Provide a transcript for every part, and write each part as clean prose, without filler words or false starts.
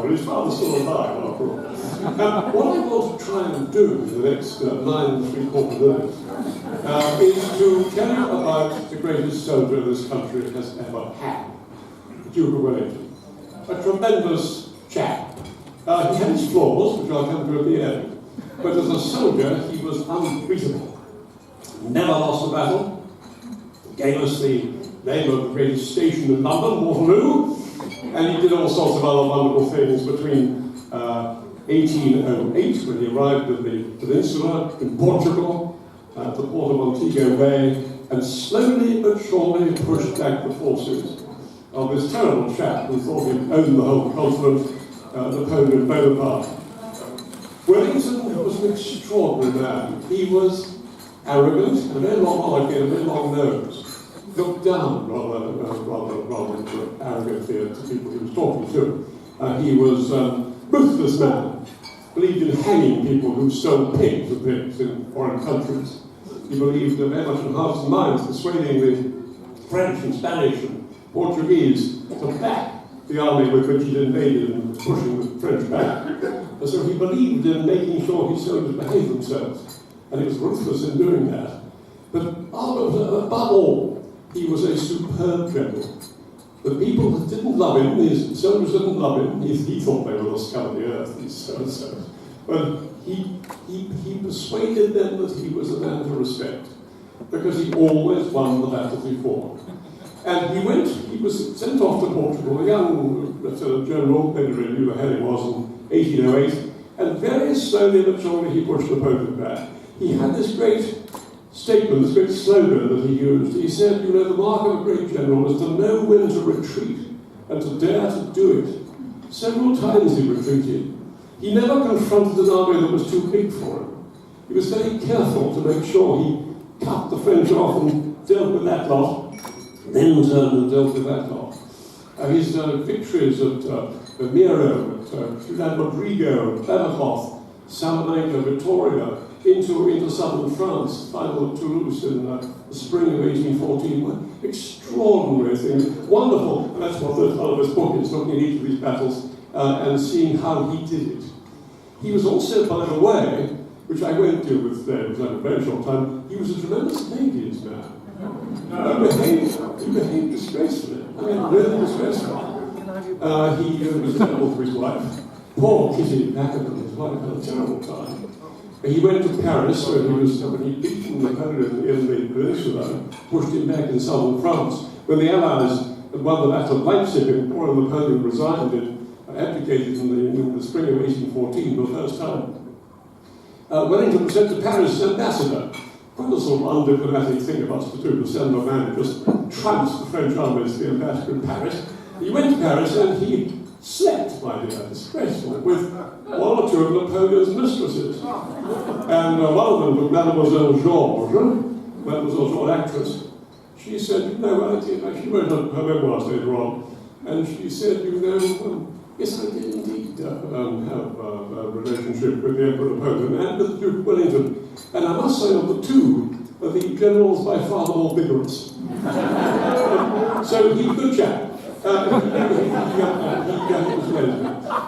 but his father's still alive after all. What I want to try and do in the next 9 3/4 minutes is to tell you about the greatest soldier this country has ever had, the Duke of Wellington. A tremendous chap. He had his flaws, which I'll come to at the end, but as a soldier, he was unbeatable. Never lost a battle. Gave us the name of the greatest station in London, Waterloo, and he did all sorts of other wonderful things between 1808, when he arrived at the peninsula in Portugal, at the port of Montego Bay, and slowly but surely pushed back the forces of this terrible chap who thought he'd owned the whole continent, Napoleon Bonaparte. Wellington was an extraordinary man. He was arrogant, a very long head, a very long nose. Looked down rather arrogantly to people he was talking to. He was a ruthless man. Believed in hanging people who stole pigs and things in foreign countries. He believed very much in hearts and minds, persuading the French and Spanish and Portuguese to back the army with which he'd invaded and pushing the French back. And so he believed in making sure his soldiers behaved themselves. And he was ruthless in doing that. But above all, he was a superb general. The people that didn't love him, his soldiers didn't love him, he thought they were the scum of the earth, these soldiers. But he persuaded them that he was a man to respect, because he always won the battles he fought. And he was sent off to Portugal, a young general, nobody really knew the hell he was, in 1808, and very slowly but surely he pushed Napoleon back. He had this great statement, this great slogan that he used. He said, you know, the mark of a great general is to know when to retreat and to dare to do it. Several times he retreated. He never confronted an army that was too big for him. He was very careful to make sure he cut the French off and dealt with that lot, then turned and dealt with that lot. His victories at Miro, at Ciudad Rodrigo, at Badajoz, Salamanca, Vitoria, into southern France, final at Toulouse in the spring of 1814, were extraordinary things, wonderful, and that's what the part of his book is, looking at each of these battles and seeing how he did it. He was also, by the way, which I won't deal with today, because I have a very short time, he was a tremendous ladies' man. He behaved disgracefully. I mean, really disgracefully. He was terrible for his wife. Poor Kitty Packard, his wife, had a terrible time. He went to Paris, where he'd beaten Napoleon in the peninsula, pushed him back in southern France. When the Allies had won the Battle of Leipzig, and poor Napoleon resigned and abdicated in the spring of 1814 for the first time. Wellington was sent to Paris as ambassador. Quite a sort of undiplomatic thing of us to do, to send a man who just trounced the French army as the ambassador in Paris. He went to Paris and he slept, my dear, disgraceful, with one or two of Napoleon's mistresses. And one of them was Mademoiselle Georges, actress. She said, you know, she wrote her memoirs later on, and she said, you know, yes, I did indeed have a relationship with the Emperor Napoleon and with the Duke of Wellington. And I must say, of the two, the generals by far the more vigorous. So he's a good chap. He was amazing.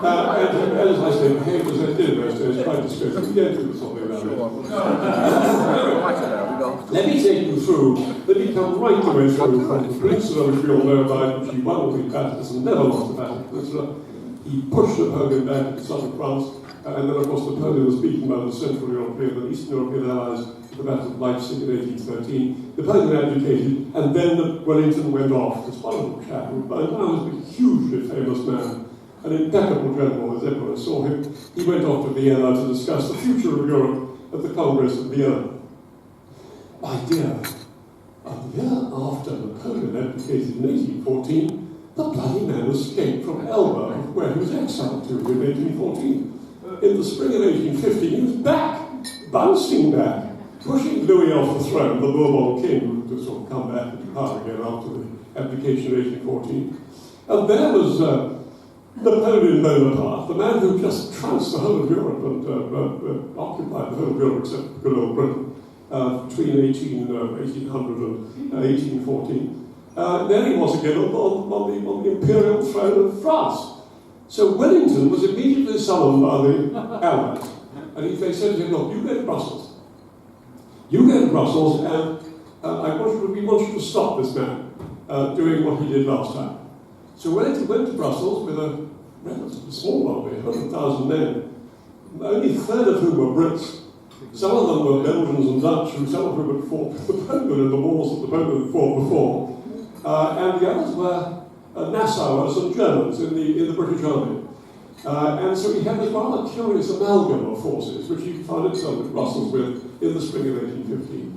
And as I say, behaved as I did those days, quite disgraceful. We don't do something about it. Let me take you through, let me come right the way through from the peninsula, which we all know about, which he won all these battles and never lost a battle. He pushed Napoleon back into southern France, and then, of course, Napoleon was beaten by the Central European and Eastern European allies at the Battle of Leipzig in 1813. Napoleon abdicated, and then Wellington went off. This wonderful chap, who by now was a hugely famous man, an impeccable general, as everyone saw him. He went off to Vienna to discuss the future of Europe at the Congress of Vienna. My dear, a year after Napoleon abdicated in 1814, the bloody man escaped from Elba, where he was exiled to in 1814. In the spring of 1815, he was back, bouncing back, pushing Louis off the throne, the Bourbon king, who had sort of come back into power again after the abdication of 1814. And there was Napoleon Bonaparte, the man who just trounced the whole of Europe and occupied the whole of Europe except good old Britain between 1800 and 1814. There he was again on the imperial throne of France. So Wellington was immediately summoned by the Allies, and they said to him, look, you go to Brussels. You go to Brussels, and we want you to stop this man doing what he did last time. So Wellington went to Brussels with a relatively small army, 100,000 men, only a third of whom were Brits. Some of them were Belgians and Dutch, and some of whom had fought the Poland in the wars that the Poland had fought before. And the others were Nassauers and Germans in the British Army. And so he had this rather curious amalgam of forces, which he found himself at Brussels with in the spring of 1815.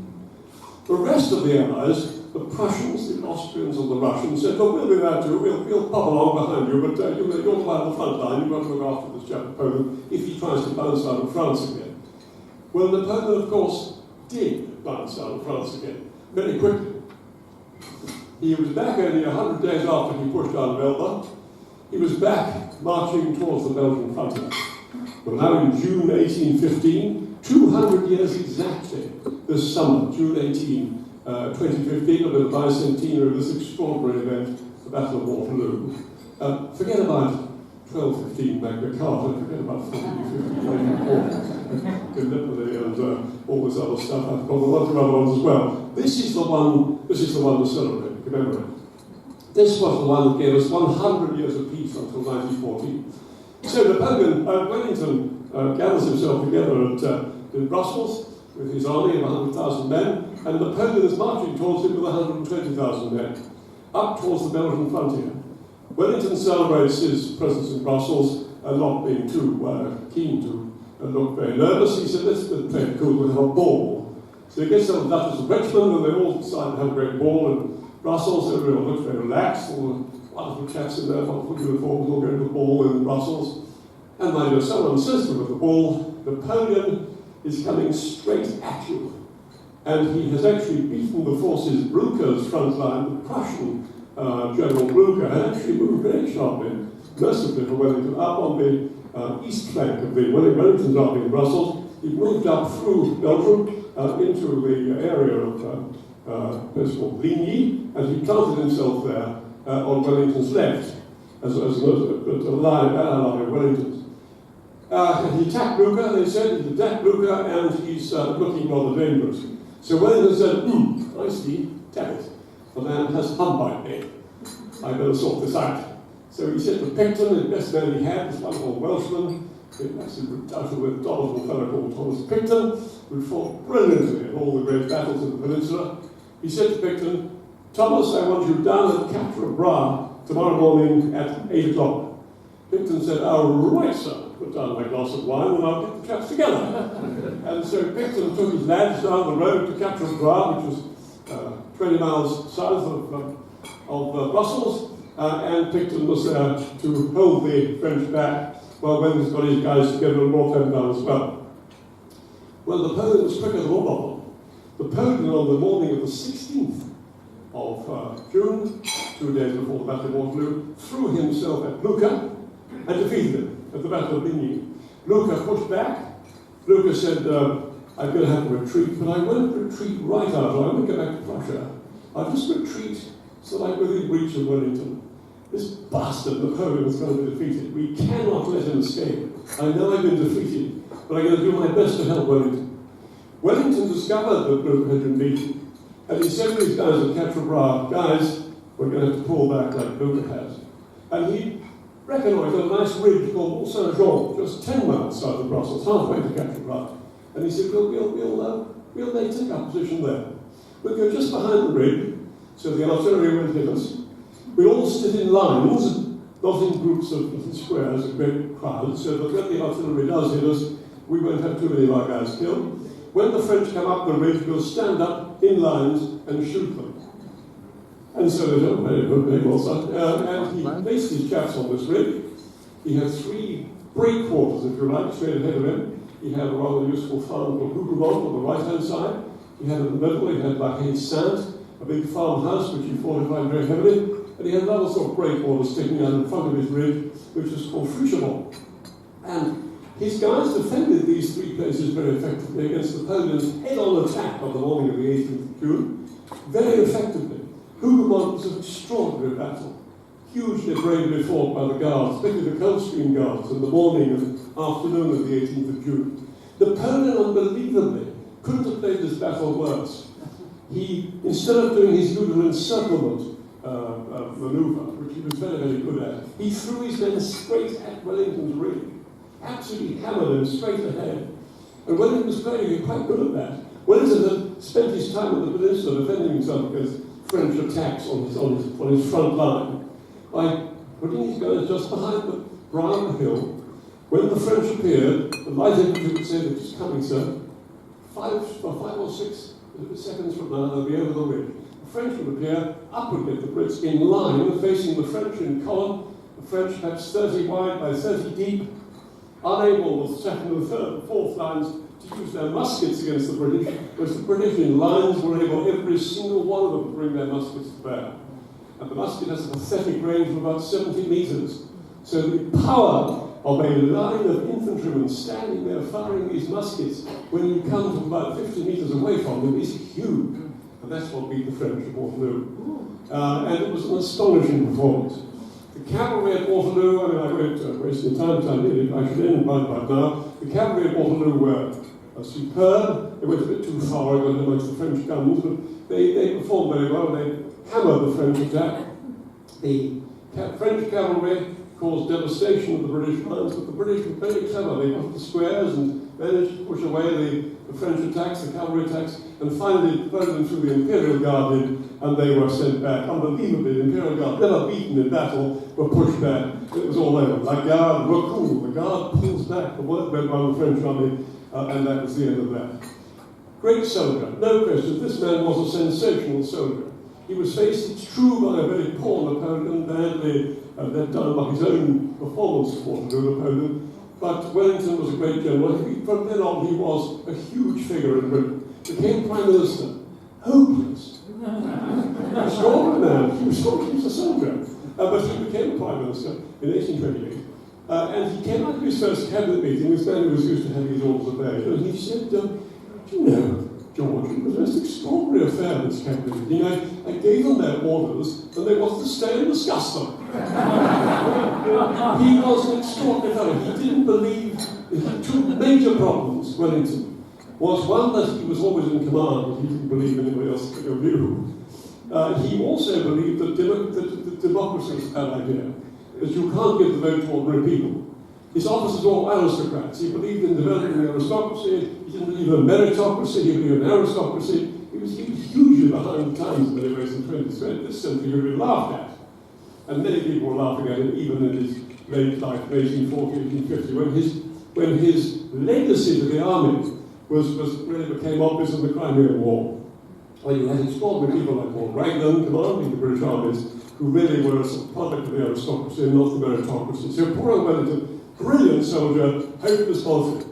The rest of the Allies, the Prussians, the Austrians and the Russians, said, look, we'll do that too, we'll pop along behind you, but you're the line on the front line, you've got to look after this chap Napoleon if he tries to bounce out of France again. Well, Napoleon, of course, did bounce out of France again, very quickly. He was back only 100 days after he pushed out of Elba. He was back marching towards the Belgian frontier. But now in June 1815, 200 years exactly, this summer, June 18, 2015, of the bicentenary of this extraordinary event, the Battle of Waterloo. Forget about 1215 Magna Carta, forget about 1415 Gallipoli and all this other stuff. I've got a lot of other ones as well. This is the one to celebrate, commemorate. This was the one that gave us 100 years of peace until 1914. So Napoleon, Wellington gathers himself together in Brussels with his army of 100,000 men, and Napoleon is marching towards him with 120,000 men, up towards the Belgian frontier. Wellington celebrates his presence in Brussels, not being too keen to look very nervous. He said, let's play it cool, we'll have a ball. So he gets some Duchess of Richmond, and they all decide to have a great ball in Brussels. Everyone looks very relaxed, all the wonderful chaps in their wonderful uniforms all going to the ball in Brussels. And my dear, someone says to him at the ball, Napoleon is coming straight at you. And he has actually beaten the forces, Blucher's front line, the Prussian General Blucher, had actually moved very sharply, mercifully for Wellington, up on the east flank of the Wellington's army in Brussels. He moved up through Belgium into the area of a place called Ligny, and he planted himself there on Wellington's left, as a line of Wellington's. He attacked Blucher, they said, he attacked Blucher, and he's looking rather dangerous. So Wellington said, I see, damn it, the man has humbugged me. I better sort this out. So he said to Picton, the best man he had, this wonderful Welshman, actually redoubtable fellow called Thomas Picton, who fought brilliantly in all the great battles in the peninsula. He said to Picton, Thomas, I want you down at the capture of Bra tomorrow morning at 8 o'clock. Picton said, oh, right, sir. Put down my glass of wine and I'll get the chaps together. And so Picton took his lads down the road to capture Bra, which was 20 miles south of Brussels, and Picton was there to hold the French back while Wellington got his guys together and brought them down as well. Well, Napoleon was quicker than all of them. Napoleon, on the morning of the 16th of June, 2 days before the Battle of Waterloo, threw himself at Blucher and defeated him at the Battle of Ligny. Blucher pushed back. Blucher said, I'm going to have to retreat, but I won't retreat right out. I won't go back to Prussia. I'll just retreat so that I'm within reach of Wellington. This bastard Napoleon is going to be defeated. We cannot let him escape. I know I've been defeated, but I'm going to do my best to help Wellington. Wellington discovered that Blucher had been beaten, and he said to his guys at Quatre Bras, guys, we're going to have to pull back like Blucher has. And he reconnoitred a nice ridge called Mont Saint-Jean, just 10 miles south of Brussels, halfway to Quatre Bras. And he said, we'll take our position there. We'll go just behind the ridge, so the artillery won't hit us. We all sit in lines, not in groups of little squares, a great crowd, so that when the artillery does hit us, we won't have too many of our guys killed. When the French come up the ridge, we'll stand up in lines and shoot them. And so they don't very good, very well done. And he placed his chaps on this ridge. He had 3 breakwaters, if you like, straight ahead of him. He had a rather useful farm called Hougoumont on the right-hand side. He had in the middle, he had La Haye-Sainte, a big farmhouse which he fortified very heavily. And he had another sort of breakwater sticking out in front of his ridge, which was called Frischemont. And his guys defended these 3 places very effectively against Napoleon's head-on attack on the morning of the 18th of June, very effectively. Hougoumont was an extraordinary battle. hugely bravely fought by the Guards, particularly the Coldstream Guards, in the morning and afternoon of the 18th of June. Napoleon, unbelievably, couldn't have played this battle worse. He, instead of doing his usual encirclement manoeuvre, which he was very, very good at, he threw his men straight at Wellington's ring, absolutely hammered him straight ahead. And Wellington was playing quite good at that. Wellington had spent his time on the peninsula defending himself against French attacks on his front line by putting his guns just behind the brow of the hill. When the French appeared, the light infantry would say, "They're just coming, sir. 5 or 6 seconds from now, they'll be over the ridge." The French would appear, up would get the Brits in line, facing the French in column, the French perhaps 30 wide by 30 deep, unable the second and third and fourth lines to use their muskets against the British, whereas the British in lines were able, every single one of them, to bring their muskets to bear. And the musket has a pathetic range of about 70 metres. So the power of a line of infantrymen standing there firing these muskets when you come from about 50 metres away from them is huge. And that's what beat the French at Waterloo. And it was an astonishing performance. The cavalry at Waterloo, I mean, I won't waste any time, I should end by now. The cavalry at Waterloo were superb. They went a bit too far amongst the French guns, but they performed very well. They hammered the French attack. The French cavalry caused devastation of the British lines, but the British were very clever. They put the squares and managed to push away the French attacks, the cavalry attacks, and finally thrown them through the Imperial Guard in, and they were sent back. Unbelievably, the Imperial Guard, never beaten in battle, were pushed back. It was all over. La Garde were cool. The Guard pulls back. The work went by the French army, and that was the end of that. Great soldier, no question. This man was a sensational soldier. He was faced, it's true, by a very poor Napoleon, badly led down by his own performance of Waterloo, Napoleon. But Wellington was a great general. From then on, he was a huge figure in Britain. Became Prime Minister. Hopeless. Extraordinary man. He was a soldier. But he became Prime Minister in 1828. And he came out of his first cabinet meeting, this man who was used to having his orders obeyed, and he said, "Do you know, George, it was a most extraordinary affair, this cabinet meeting. I gave them their orders, and they wanted to stay and discuss them." He was an extraordinary fellow. He didn't believe, he had two major problems, Wellington. Was one, that he was always in command, but he didn't believe anybody else could go view. He also believed that democracy was a bad idea, that you can't give the vote to ordinary people. His officers were all aristocrats. He believed in developing the aristocracy. He didn't believe in meritocracy. He believed in aristocracy. He was hugely behind the times in many ways in 20th this century. He would be laughed at. And many people were laughing at him even in his late life, 1840, 1850, when his legacy to the army really became obvious in the Crimean War. Well, you had extraordinary people like Lord Raglan commanding the British armies, who really were a sort of product of the aristocracy and not the meritocracy. So poor old Wellington, brilliant soldier, hopeless politician.